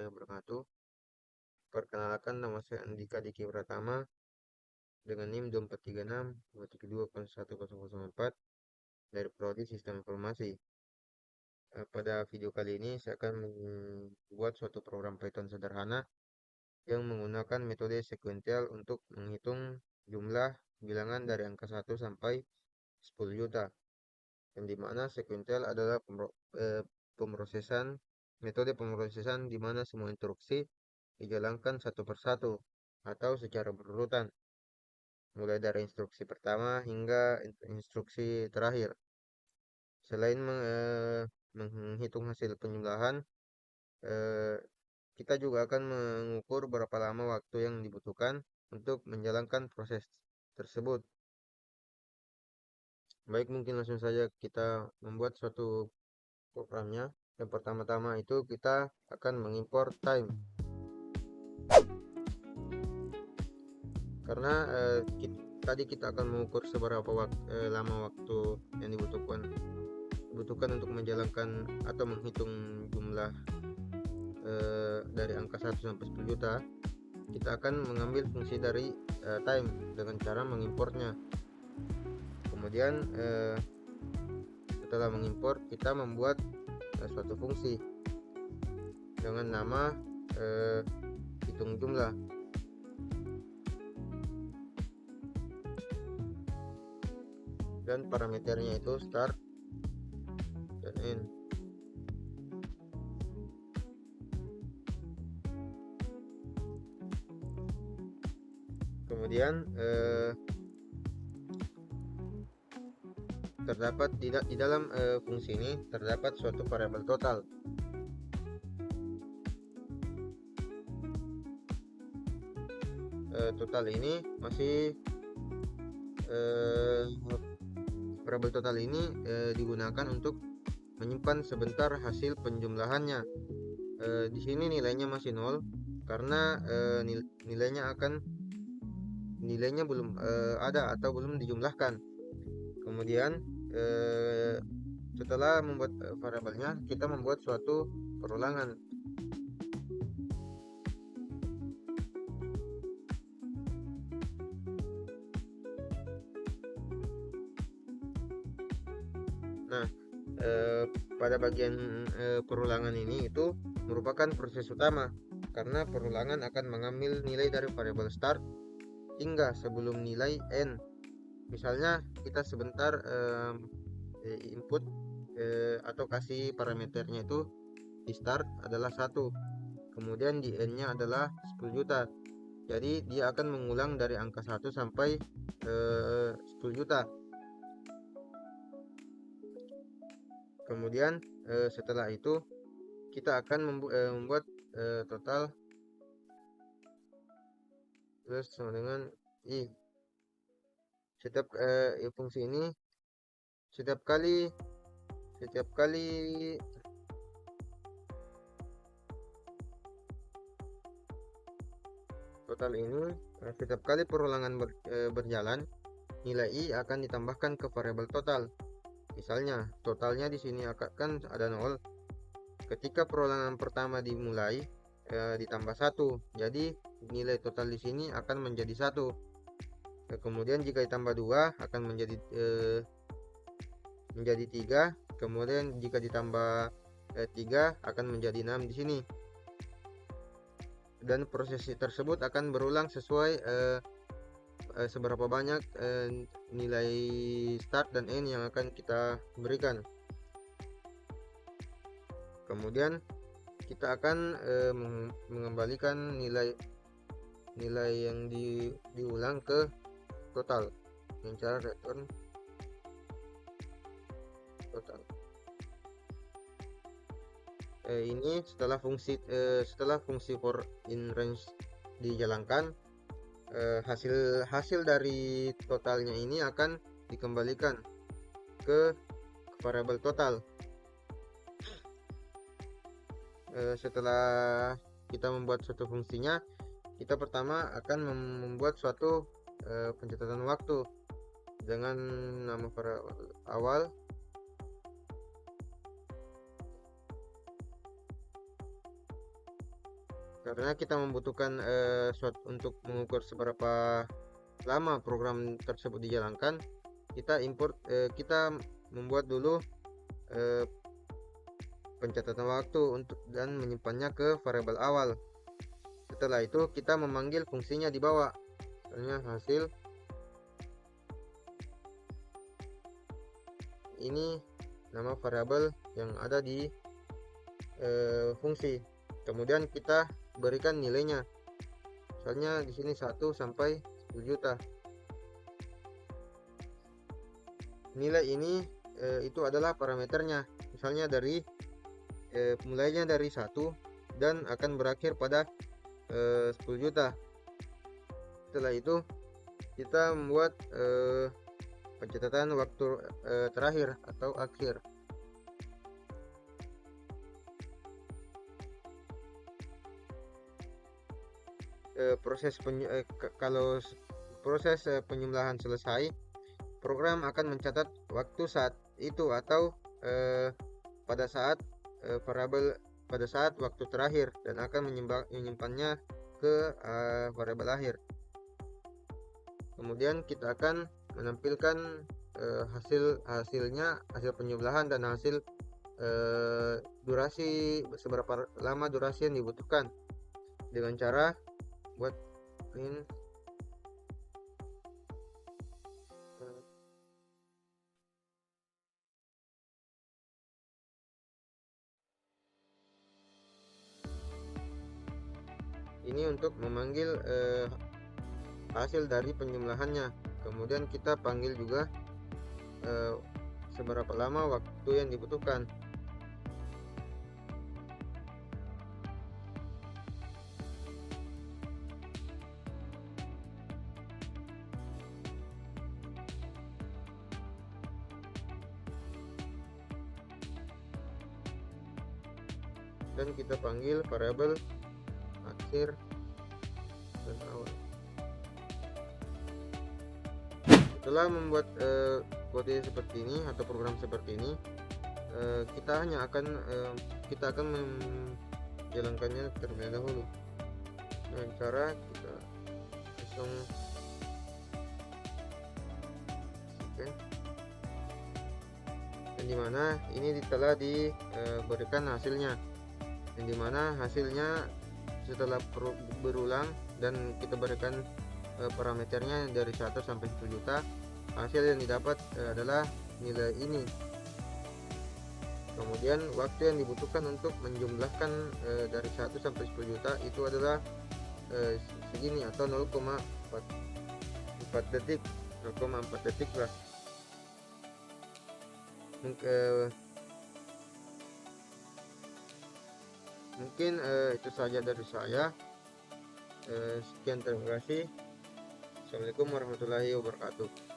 warahmatullahi wabarakatuh. Perkenalkan, nama saya Andika Diki Pratama dengan NIM 2436-232-1004 dari Prodi Sistem Informasi. Pada video kali ini saya akan membuat suatu program Python sederhana yang menggunakan metode sekuensial untuk menghitung jumlah bilangan dari angka 1 sampai 10 juta. Yang dimana sekuensial adalah metode pemrosesan di mana semua instruksi dijalankan satu persatu atau secara berurutan, mulai dari instruksi pertama hingga instruksi terakhir. Selain menghitung hasil penjumlahan, kita juga akan mengukur berapa lama waktu yang dibutuhkan untuk menjalankan proses tersebut. Baik, mungkin langsung saja kita membuat suatu programnya. Yang pertama-tama itu kita akan mengimpor time, karena tadi kita akan mengukur seberapa lama waktu yang dibutuhkan untuk menjalankan atau menghitung jumlah dari angka 1 sampai 10 juta. Kita akan mengambil fungsi dari time dengan cara mengimportnya. Kemudian setelah mengimport, kita membuat suatu fungsi dengan nama hitung jumlah. Dan parameternya itu start dan end. Kemudian terdapat di dalam fungsi ini terdapat suatu variabel total. Total ini variabel total ini digunakan untuk menyimpan sebentar hasil penjumlahannya. Di sini nilainya masih 0 karena nilainya belum ada atau belum dijumlahkan. Kemudian setelah membuat variabelnya, kita membuat suatu perulangan. Nah, pada bagian perulangan ini itu merupakan proses utama, karena perulangan akan mengambil nilai dari variabel start hingga sebelum nilai n. Misalnya kita sebentar input atau kasih parameternya itu di start adalah 1, kemudian di n nya adalah 10 juta. Jadi dia akan mengulang dari angka 1 sampai 10 juta. Kemudian setelah itu kita akan membuat total plus sama dengan i. Setiap fungsi ini setiap kali total ini setiap kali perulangan berjalan, nilai i akan ditambahkan ke variabel total. Misalnya totalnya di sini akan ada 0. Ketika perulangan pertama dimulai ditambah 1, jadi nilai total di sini akan menjadi 1. Kemudian jika ditambah 2 akan menjadi 3. Kemudian jika ditambah 3 akan menjadi 6 di sini. Dan proses tersebut akan berulang sesuai seberapa banyak nilai start dan end yang akan kita berikan. Kemudian kita akan mengembalikan nilai yang diulang ke total dengan cara return total. Ini setelah fungsi for in range dijalankan, hasil dari totalnya ini akan dikembalikan ke variabel total. Setelah kita membuat suatu fungsinya, kita pertama akan membuat suatu pencatatan waktu dengan nama variabel awal Karena kita membutuhkan untuk mengukur seberapa lama program tersebut dijalankan, kita membuat dulu pencatatan waktu dan menyimpannya ke variabel awal. Setelah itu kita memanggil fungsinya di bawah, misalnya hasil. Ini nama variabel yang ada di fungsi. Kemudian kita berikan nilainya, misalnya di sini 1 sampai 10 juta. Nilai ini itu adalah parameternya, misalnya dari mulainya dari 1 dan akan berakhir pada 10 juta. Setelah itu kita membuat pencatatan waktu terakhir atau akhir. Kalau proses penjumlahan selesai, program akan mencatat waktu saat itu atau pada saat waktu terakhir dan akan menyimpannya ke variabel akhir. Kemudian kita akan menampilkan hasil penjumlahan dan hasil durasi, seberapa lama durasi yang dibutuhkan, dengan cara buat print ini untuk memanggil hasil dari penjumlahannya. Kemudian kita panggil juga seberapa lama waktu yang dibutuhkan. Dan kita panggil variabel akhir dan awal. Setelah membuat kode seperti ini atau program seperti ini, kita akan menjalankannya terlebih dahulu dengan cara kita langsung dan dimana ini telah diberikan hasilnya, yang dimana hasilnya setelah berulang dan kita berikan parameternya dari 1 sampai 10 juta, hasil yang didapat adalah nilai ini. Kemudian waktu yang dibutuhkan untuk menjumlahkan dari 1 sampai 10 juta itu adalah segini atau 0,4 detik lah. Mungkin itu saja dari saya. Sekian, terima kasih. Assalamualaikum warahmatullahi wabarakatuh.